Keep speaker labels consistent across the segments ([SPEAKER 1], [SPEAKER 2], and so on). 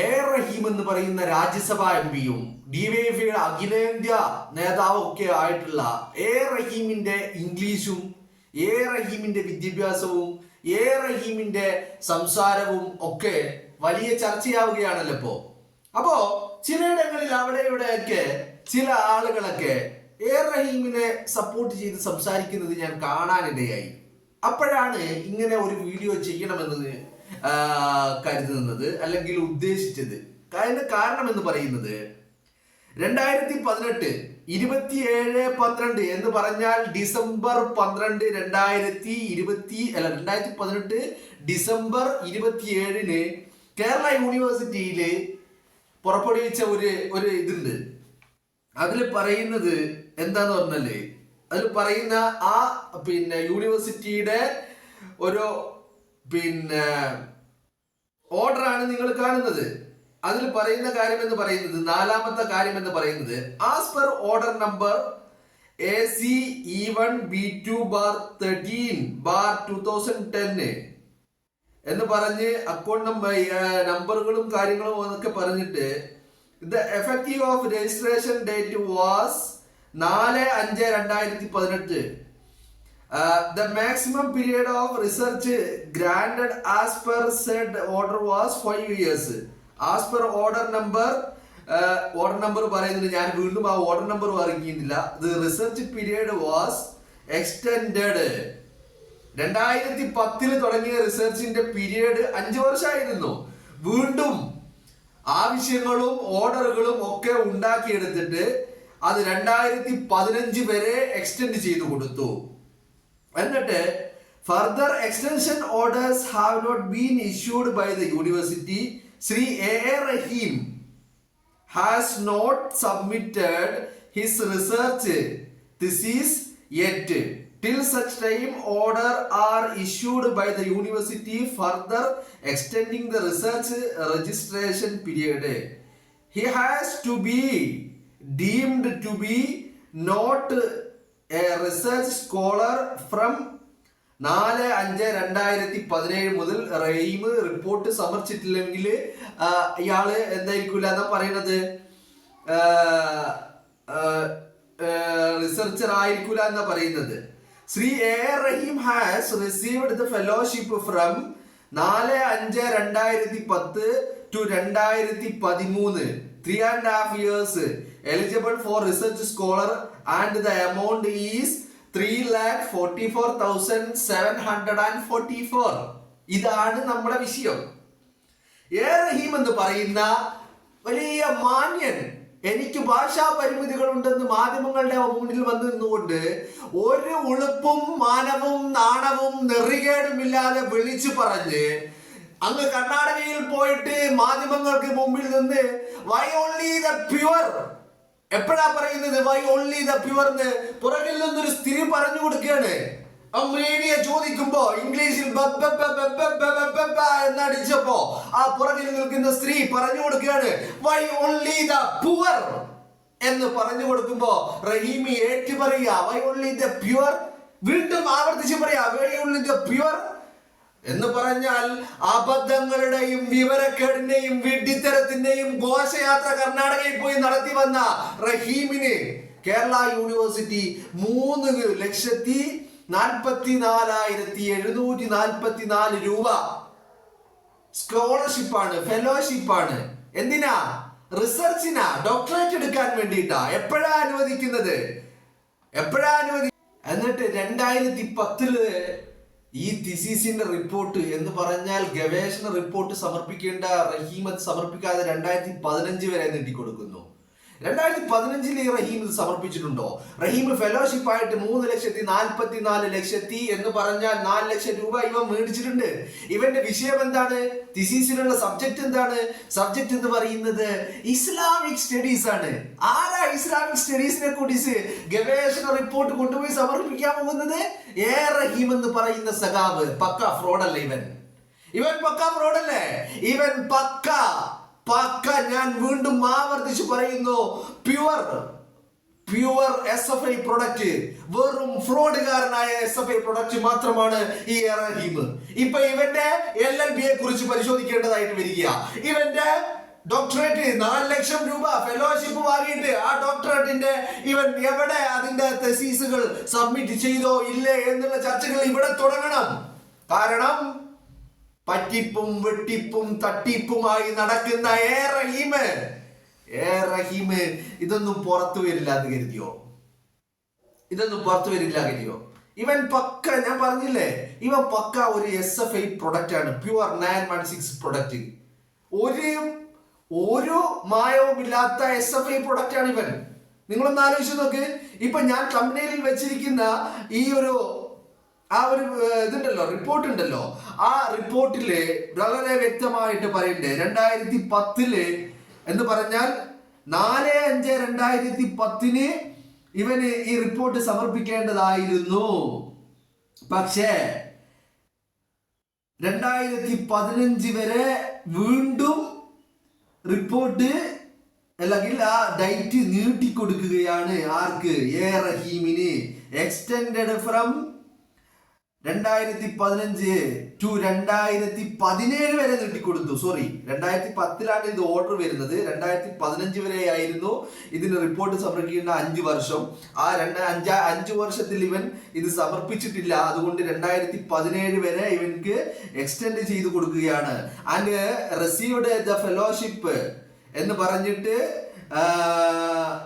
[SPEAKER 1] A റഹീം എന്ന് പറയുന്ന രാജ്യസഭാ M പിയും ഡിവൈഎഫ്ഐയുടെ അഖിലേന്ത്യാ നേതാവും ഒക്കെ ആയിട്ടുള്ള എ റഹീമിന്റെ ഇംഗ്ലീഷും എ റഹീമിന്റെ വിദ്യാഭ്യാസവും എ റഹീമിന്റെ സംസാരവും ഒക്കെ വലിയ ചർച്ചയാവുകയാണല്ലോ അപ്പോ ചിലയിടങ്ങളിൽ അവിടെ ഇവിടെയൊക്കെ ചില ആളുകളൊക്കെ എ റഹീമിനെ സപ്പോർട്ട് ചെയ്ത് സംസാരിക്കുന്നത് ഞാൻ കാണാനിടയായി. അപ്പോഴാണ് ഇങ്ങനെ ഒരു വീഡിയോ ചെയ്യണമെന്ന് കരുതുന്നത് അല്ലെങ്കിൽ ഉദ്ദേശിച്ചത്. അതിന്റെ കാരണം എന്ന് പറയുന്നത് 2018 27/12 എന്ന് പറഞ്ഞാൽ ഡിസംബർ 12 2018 ഡിസംബർ 27 കേരള യൂണിവേഴ്സിറ്റിയില് പുറപ്പെടുവിച്ച ഒരു ഇതുണ്ട്. അതിൽ പറയുന്നത് എന്താന്ന് പറഞ്ഞാല് അതിൽ പറയുന്ന ആ യൂണിവേഴ്സിറ്റിയുടെ ഒരു ഓർഡറാണ് നിങ്ങൾ കാണുന്നത്. അതിൽ പറയുന്ന കാര്യം എന്ന് പറയുന്നത്, നാലാമത്തെ കാര്യം എന്ന് പറയുന്നത്, as per order number AC E1B2/13/2010 എന്ന് പറഞ്ഞ് അക്കൗണ്ട് നമ്പറുകളും കാര്യങ്ങളും എന്നൊക്കെ പറഞ്ഞിട്ട് the effective of registration date was 4/5/2018. The maximum period of research granted as per said order was 5 years. As per order number പറയുന്നത്, ഞാൻ വീണ്ടും ആ ഓർഡർ നമ്പർ പറയുന്നില്ല. The research period was extended. 2010 തുടങ്ങിയ റിസർച്ചിന്റെ പീരിയഡ് 5 വർഷമായിരുന്നു. വീണ്ടും ആവശ്യങ്ങളും ഓർഡറുകളും ഒക്കെ ഉണ്ടാക്കിയെടുത്തിട്ട് അത് 2015 വരെ എക്സ്റ്റെൻഡ് ചെയ്തു കൊടുത്തു. എന്നിട്ട് further extension orders have not been issued by the university. Shri A Rahim has not submitted his research thesis yet. Till such time order are issued by the university further extending the research registration period. He has to be deemed to be not a research scholar from 4/5/2017 മുതൽ റഹീം report സമർപ്പിച്ചിട്ടില്ലെങ്കിൽ ഇയാള് എന്തായിരിക്കില്ല എന്നാ പറയുന്നത്, researcher ആയിരിക്കില്ല എന്നാ പറയുന്നത്. Shri A Rahim has received the fellowship from 4/5/2010 to 2013, 3.5 years, eligible for research scholar, and the amount is 3,44,744. ഇതാണ് നമ്മുടെ വിഷയം. എ റഹീം എന്ന് പറയുന്ന വലിയ മാന്യൻ, എനിക്ക് ഭാഷാ പരിമിതികൾ ഉണ്ടെന്ന് മാധ്യമങ്ങളുടെ മുന്നിൽ വന്നു നിന്നുകൊണ്ട് ഒരു ഉളുപ്പും മാനവും നാണവും നെറികേടുമില്ലാതെ വിളിച്ചു പറഞ്ഞ് അങ്ങ് കർണാടകയിൽ പോയിട്ട് മാധ്യമങ്ങൾക്ക് മുമ്പിൽ നിന്ന് വൈ ഓൺലി ദ പ്യുവർ, എപ്പോഴാ പറയുന്നത് വൈ ഓൺലി ദ പ്യുവർ എന്ന് പുറകിൽ നിന്നൊരു സ്ത്രീ പറഞ്ഞു കൊടുക്കുകയാണ്. മീഡിയ ചോദിക്കുമ്പോ ഇംഗ്ലീഷിൽ എന്നടിച്ചപ്പോ ആ പുറകിൽ നിൽക്കുന്ന സ്ത്രീ പറഞ്ഞു കൊടുക്കുകയാണ് വൈ ഓൺലി ദ പുവർ എന്ന് പറഞ്ഞു കൊടുക്കുമ്പോ റഹീമി ഏറ്റു പറയാ വൈ ഓൺലി ദ പ്യുവർ, വീണ്ടും ആവർത്തിച്ച് പറയാ വൈ ഓൺലി ദ പ്യുവർ എന്ന് പറഞ്ഞാൽ അബദ്ധങ്ങളുടെയും വിവരക്കേടിന്റെയും വിഡ്ഢിത്തരത്തിന്റെയും ഘോഷയാത്ര കർണാടകയിൽ പോയി നടത്തി വന്ന റഹീമിന് കേരള യൂണിവേഴ്സിറ്റി 3,44,744 രൂപ സ്കോളർഷിപ്പാണ്, ഫെലോഷിപ്പാണ്. എന്തിനാ? റിസർച്ചിനാ, ഡോക്ടറേറ്റ് എടുക്കാൻ വേണ്ടിയിട്ടാ. എപ്പോഴാ അനുവദിക്കുന്നത്? എന്നിട്ട് 2010 ഈ തിസീസിന്റെ റിപ്പോർട്ട് എന്ന് പറഞ്ഞാൽ ഗവേഷണ റിപ്പോർട്ട് സമർപ്പിക്കേണ്ട റഹീം അത് സമർപ്പിക്കാതെ 2015 വരെ നീട്ടിക്കൊടുക്കുന്നു. 2015 ഈ റഹീം ഇത് സമർപ്പിച്ചിട്ടുണ്ടോ? റഹീം ഫെലോഷിപ്പ് ആയിട്ട് 3,44,00,000 എന്ന് പറഞ്ഞാൽ 4 ലക്ഷം രൂപ ഇവൻ മേടിച്ചിട്ടുണ്ട്. ഇവന്റെ വിഷയം എന്താണ്? തിസീസിനുള്ള സബ്ജക്ട് എന്താണ്? സബ്ജക്ട് എന്ന് പറയുന്നത് ഇസ്ലാമിക് സ്റ്റഡീസ് ആണ്. ആരാ ഇസ്ലാമിക് സ്റ്റഡീസിനെ കുറിച്ച് ഗവേഷണ റിപ്പോർട്ട് കൊണ്ടുപോയി സമർപ്പിക്കാൻ പോകുന്നത്? എ റഹീം എന്ന് പറയുന്ന സഖാവ് പക്ക ഫ്രോഡല്ലേ ഇവൻ പക്ക ഫ്രോഡല്ലേ ഇവൻ പക്ക. ഞാൻ വീണ്ടും ആവർത്തിച്ച് പറയുന്നു, പ്യുവർ SFI പ്രൊഡക്റ്റ്, വെറും ഫ്രോഡുകാരനായ SFI പ്രൊഡക്റ്റ് മാത്രമാണ് ഈ റഹീം. ഇപ്പൊ ഇവന്റെ LLB കുറിച്ച് പരിശോധിക്കേണ്ടതായിട്ട് വരിക. ഇവന്റെ ഡോക്ടറേറ്റ് 4 ലക്ഷം രൂപ ഫെലോഷിപ്പ് വാങ്ങിയിട്ട് ആ ഡോക്ടറേറ്റിന്റെ ഇവൻ എവിടെ അതിന്റെ തെസീസുകൾ സബ്മിറ്റ് ചെയ്തോ ഇല്ലേ എന്നുള്ള ചർച്ചകൾ ഇവിടെ തുടങ്ങണം. കാരണം പറ്റിപ്പും വെട്ടിപ്പും തട്ടിപ്പുമായി നടക്കുന്ന റഹീം ഇതൊന്നും പുറത്തു വരില്ല എന്ന് കരുതിയോ? ഇവൻ പക്ക, ഞാൻ പറഞ്ഞില്ലേ, ഇവൻ പക്ക ഒരു SFI പ്രൊഡക്റ്റ് ആണ്, പ്യുവർ 916 പ്രൊഡക്റ്റ്. ഒരു മായവുമില്ലാത്ത SFI പ്രൊഡക്റ്റ് ആണ് ഇവൻ. നിങ്ങളൊന്ന് ആലോചിച്ച് നോക്ക്. ഇപ്പൊ ഞാൻ തംബ്നെയിലിൽ വെച്ചിരിക്കുന്ന ഈ ഒരു ഇതുണ്ടല്ലോ, റിപ്പോർട്ട് ഉണ്ടല്ലോ, ആ റിപ്പോർട്ടില് വളരെ വ്യക്തമായിട്ട് പറയണ്ടേ 2010 എന്ന് പറഞ്ഞാൽ 4/5/2010 ഇവന് ഈ റിപ്പോർട്ട് സമർപ്പിക്കേണ്ടതായിരുന്നു. പക്ഷേ 2015 വരെ വീണ്ടും റിപ്പോർട്ട് അല്ലെങ്കിൽ ആ ഡേറ്റ് നീട്ടിക്കൊടുക്കുകയാണ്. ആർക്ക്? റഹീമിന്. എക്സ്റ്റെൻഡഡ് ഫ്രം 2015 ടു 2017 വരെ നീട്ടിക്കൊടുത്തു. സോറി, 2010 ഇത് ഓർഡർ വരുന്നത്. 2015 വരെ ആയിരുന്നു ഇതിന് റിപ്പോർട്ട് സമർപ്പിക്കേണ്ട 5 വർഷം. ആ 5 വർഷത്തിൽ ഇവൻ ഇത് സമർപ്പിച്ചിട്ടില്ല. അതുകൊണ്ട് 2017 വരെ ഇവൻക്ക് എക്സ്റ്റെൻഡ് ചെയ്ത് കൊടുക്കുകയാണ്. ആൻഡ് റിസീവ്ഡ് ദ ഫെലോഷിപ്പ് എന്ന് പറഞ്ഞിട്ട്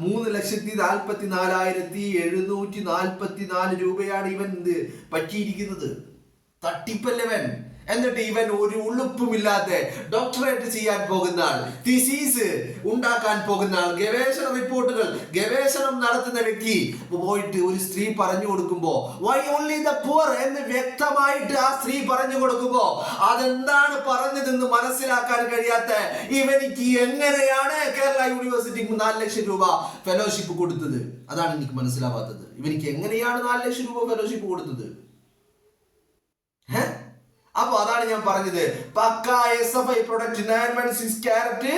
[SPEAKER 1] 3,44,744 രൂപയാണ് ഇവൻ പറ്റിയിരിക്കുന്നത്. തട്ടിപ്പല്ലവൻ. എന്നിട്ട് ഇവൻ ഒരു ഉളുപ്പുമില്ലാതെ ഡോക്ടറേറ്റ് ചെയ്യാൻ പോകുന്ന ആൾ, തിസീസ് ഉണ്ടാക്കാൻ പോകുന്ന ആൾ, ഗവേഷണ റിപ്പോർട്ടുകൾ ഗവേഷണം നടത്തുന്ന വ്യക്തി പോയിട്ട് ഒരു സ്ത്രീ പറഞ്ഞു കൊടുക്കുമ്പോ വൈ ഓൺലി ദ പുവർ എന്ന് വ്യക്തമായിട്ട് ആ സ്ത്രീ പറഞ്ഞു കൊടുക്കുമ്പോ അതെന്താണ് പറഞ്ഞതെന്ന് മനസ്സിലാക്കാൻ കഴിയാത്ത ഇവനിക്ക് എങ്ങനെയാണ് കേരള യൂണിവേഴ്സിറ്റിക്ക് 4 ലക്ഷം രൂപ ഫെലോഷിപ്പ് കൊടുത്തത്? അതാണ് എനിക്ക് മനസ്സിലാവാത്തത്. ഇവനിക്ക് എങ്ങനെയാണ് 4 ലക്ഷം രൂപ ഫെലോഷിപ്പ് കൊടുത്തത്? അപ്പൊ അതാണ് ഞാൻ പറഞ്ഞത്, പക്ക SFI product 916 carrot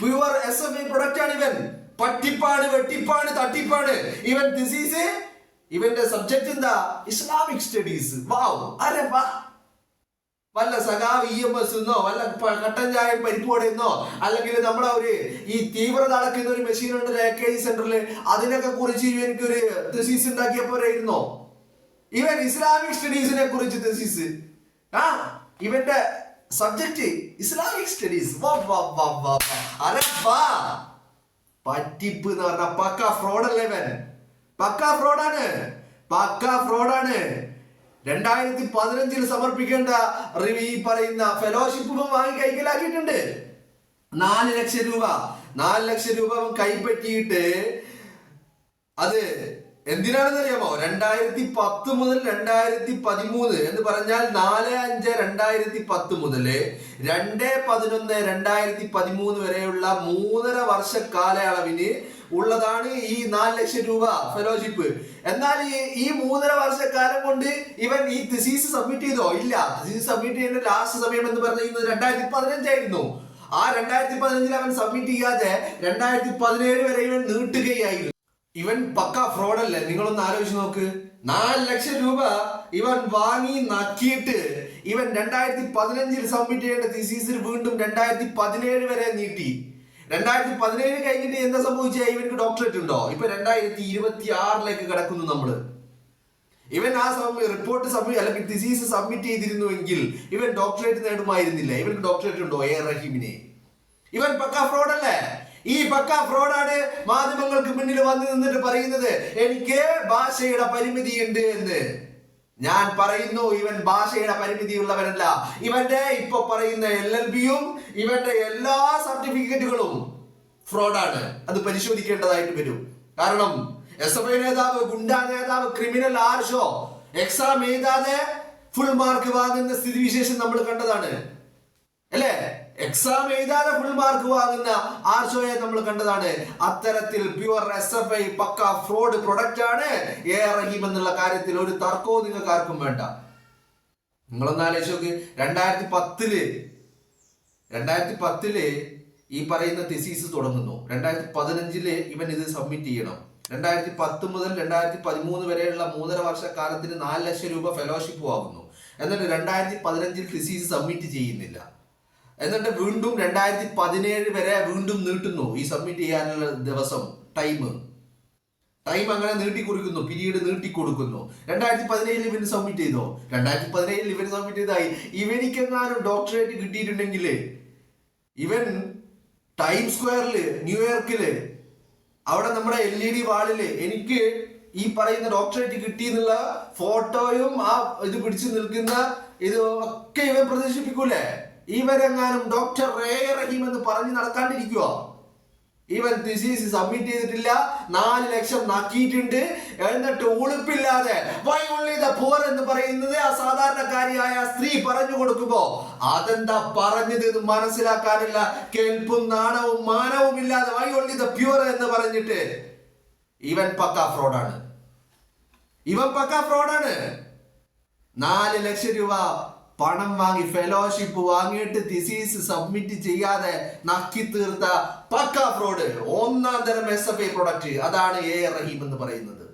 [SPEAKER 1] pure SFI product ആണ് ഇവൻ. പറ്റിപ്പാണ്, വെട്ടിപ്പാണ്, തട്ടിപ്പാണ് ഇവൻ. ദിസ് ഇവന്റെ സബ്ജക്ട് എന്താ? Islamic studies. വാവ്, അരെ വാ. വല്ല സഖാവ് EMS എന്നോ വല്ല കട്ടൻ ചായ പരിപ്പോടെന്നോ അല്ലെങ്കിൽ നമ്മളെ ഈ തീവ്രത അളക്കുന്ന ഒരു മെഷീൻ ഉണ്ട് AKI സെന്ററിൽ, അതിനൊക്കെ കുറിച്ച് ഇവനക്കൊരു ദിസീസ് ഉണ്ടാക്കിയ പോരായിരുന്നോ? ഇവൻ ഇസ്ലാമിക് സ്റ്റഡീസിനെ കുറിച്ച് ദിസീസ്. ഇവന്റെ സബ്ജക്ട് ഇസ്ലാമിക് സ്റ്റഡീസ്. പറ്റിപ്പ് എന്ന് പറഞ്ഞ പക്ക ഫ്രോഡല്ലേ ഇവൻ. പക്ക ഫ്രോഡാണ്. 2015 സമർപ്പിക്കേണ്ട ഈ പറയുന്ന ഫെലോഷിപ്പ് വാങ്ങി കൈക്കലാക്കിയിട്ടുണ്ട്. 4 ലക്ഷം രൂപ അവൻ കൈപ്പറ്റിയിട്ട് അത് എന്തിനാണെന്ന് അറിയാമോ? 2010 മുതൽ 2013 എന്ന് പറഞ്ഞാൽ 4/5/2010 മുതൽ 2/11/2013 വരെയുള്ള 3.5 വർഷ കാലയളവിന് ഉള്ളതാണ് ഈ 4 ലക്ഷം രൂപ ഫെലോഷിപ്പ്. എന്നാൽ ഈ 3.5 വർഷക്കാലം കൊണ്ട് ഇവൻ ഈ തിസീസ് സബ്മിറ്റ് ചെയ്തോ? ഇല്ല. തിസീസ് സബ്മിറ്റ് ചെയ്യുന്ന ലാസ്റ്റ് സമയം എന്ന് പറയുന്നത് 2015 ആയിരുന്നു. ആ 2015 അവൻ സബ്മിറ്റ് ചെയ്യാതെ 2017 വരെ ഇവൻ നീട്ടുകയായിരുന്നു. ഇവൻ പക്ക ഫ്രോഡല്ലേ? നിങ്ങളൊന്ന് ആലോചിച്ച് നോക്ക്. 4 ലക്ഷം രൂപ ഇവൻ വാങ്ങി നക്കിയിട്ട് ഇവൻ 2015 സബ്മിറ്റ് ചെയ്യേണ്ട തിസീസിൽ വീണ്ടും 2017 വരെ നീട്ടി. 2017 കഴിഞ്ഞിട്ട് എന്താ സംഭവിച്ച? ഇവർക്ക് ഡോക്ടറേറ്റ് ഉണ്ടോ? ഇപ്പൊ 2026 കിടക്കുന്നു നമ്മള്. ഇവൻ ആ റിപ്പോർട്ട് അല്ലെങ്കിൽ തിസീസ് സബ്മിറ്റ് ചെയ്തിരുന്നുവെങ്കിൽ ഇവൻ ഡോക്ടറേറ്റ് നേടുമായിരുന്നില്ല. ഇവർക്ക് ഡോക്ടറേറ്റ് ഉണ്ടോ റഹീമിനെ? ഇവൻ പക്ക ഫ്രോഡല്ലേ? ഈ പക്ക ഫ്രോഡാണ് മാധ്യമങ്ങൾക്ക് മുന്നിൽ വന്നു നിന്നിട്ട് പറയുന്നത് എനിക്ക് ഭാഷയുടെ പരിമിതി ഉണ്ട് എന്ന്. ഞാൻ പറയുന്നു, ഇവൻ ഭാഷയുടെ പരിമിതി ഉള്ളവനല്ല. ഇവന്റെ ഇപ്പൊ പറയുന്ന LLBയും ഇവന്റെ എല്ലാ സർട്ടിഫിക്കറ്റുകളും ഫ്രോഡാണ്. അത് പരിശോധിക്കേണ്ടതായിട്ട് വരും. കാരണം SFI നേതാവ്, ഗുണ്ടാ നേതാവ്, ക്രിമിനൽ ആർഷോ എക്സാം എഴുതാതെ ഫുൾ മാർക്ക് വാങ്ങുന്ന സ്ഥിതിവിശേഷം നമ്മൾ കണ്ടതാണ് അല്ലേ? എക്സാം എഴുതാതെ ഫുൾ മാർക്ക് വാങ്ങുന്ന ആർഷോയെ നമ്മൾ കണ്ടതാണ്. അത്തരത്തിൽ പ്യുവർ SFI പക്ക ഫ്രോഡ് പ്രൊഡക്റ്റ് ആണ് റഹീം എന്നുള്ള കാര്യത്തിൽ ഒരു തർക്കവും നിങ്ങൾക്ക് ആർക്കും വേണ്ട. നിങ്ങളൊന്ന് ആലോചിച്ച് നോക്ക്. 2010 ഈ പറയുന്ന തിസീസ് തുടങ്ങുന്നു. 2015 ഇവൻ ഇത് സബ്മിറ്റ് ചെയ്യണം. 2010 മുതൽ 2013 വരെയുള്ള 3.5 വർഷ കാലത്തിന് 4 ലക്ഷം രൂപ ഫെലോഷിപ്പ് വാങ്ങുന്നു. എന്നിട്ട് 2015 തിസീസ് സബ്മിറ്റ് ചെയ്യുന്നില്ല. എന്നിട്ട് വീണ്ടും 2017 വരെ വീണ്ടും നീട്ടുന്നു ഈ സബ്മിറ്റ് ചെയ്യാനുള്ള ദിവസം ടൈം അങ്ങനെ നീട്ടിക്കുറിക്കുന്നു, പീരീഡ് നീട്ടിക്കൊടുക്കുന്നു. 2017 ഇവന് സബ്മിറ്റ് ചെയ്തോ? 2017 ഇവന് സബ്മിറ്റ് ചെയ്തായി. ഇവനിക്കെങ്ങാനും ഡോക്ടറേറ്റ് കിട്ടിയിട്ടുണ്ടെങ്കിൽ ഇവൻ ടൈം സ്ക്വയറില് ന്യൂയോർക്കില് അവിടെ നമ്മുടെ LED വാളില് എനിക്ക് ഈ പറയുന്ന ഡോക്ടറേറ്റ് കിട്ടി എന്നുള്ള ഫോട്ടോയും ആ ഇത് പിടിച്ചു നിൽക്കുന്ന ഇത് ഒക്കെ ഇവൻ പ്രദർശിപ്പിക്കൂലേ? ഇവരെങ്ങാനും ഡോക്ടർ റേ റഹീം എന്ന് പറഞ്ഞ് നടക്കാണ്ടിരിക്കുവോ? ഇവൻ തിസീസ് സബ്മിറ്റ് ചെയ്തിട്ടില്ല, 4 ലക്ഷം നക്കിയിട്ടുണ്ട്, എന്നിട്ട് ഉളുപ്പില്ലാതെ വൈ ഓൺലി ദ പൂർ എന്ന് പറയുന്നത് ആ സാധാരണക്കാരിയായ സ്ത്രീ പറഞ്ഞു കൊടുക്കുമ്പോ അതെന്താ പറഞ്ഞത് എന്ന് മനസ്സിലാക്കാനുള്ള കേൾപ്പും നാണവും മാനവും ഇല്ലാതെ വൈ ഓൺലി ദ പ്യൂർ എന്ന് പറഞ്ഞിട്ട് ഇവൻ പക്കാ ഫ്രോഡാണ്. 4 ലക്ഷം രൂപ പണം വാങ്ങി ഫെലോഷിപ്പ് വാങ്ങിയിട്ട് തിസീസ് സബ്മിറ്റ് ചെയ്യാതെ നക്കി തീർത്ത പക്കാ ഫ്രോഡ്, ഒന്നാം തരം SFI പ്രൊഡക്റ്റ്. അതാണ് AR റഹീം എന്ന് പറയുന്നത്.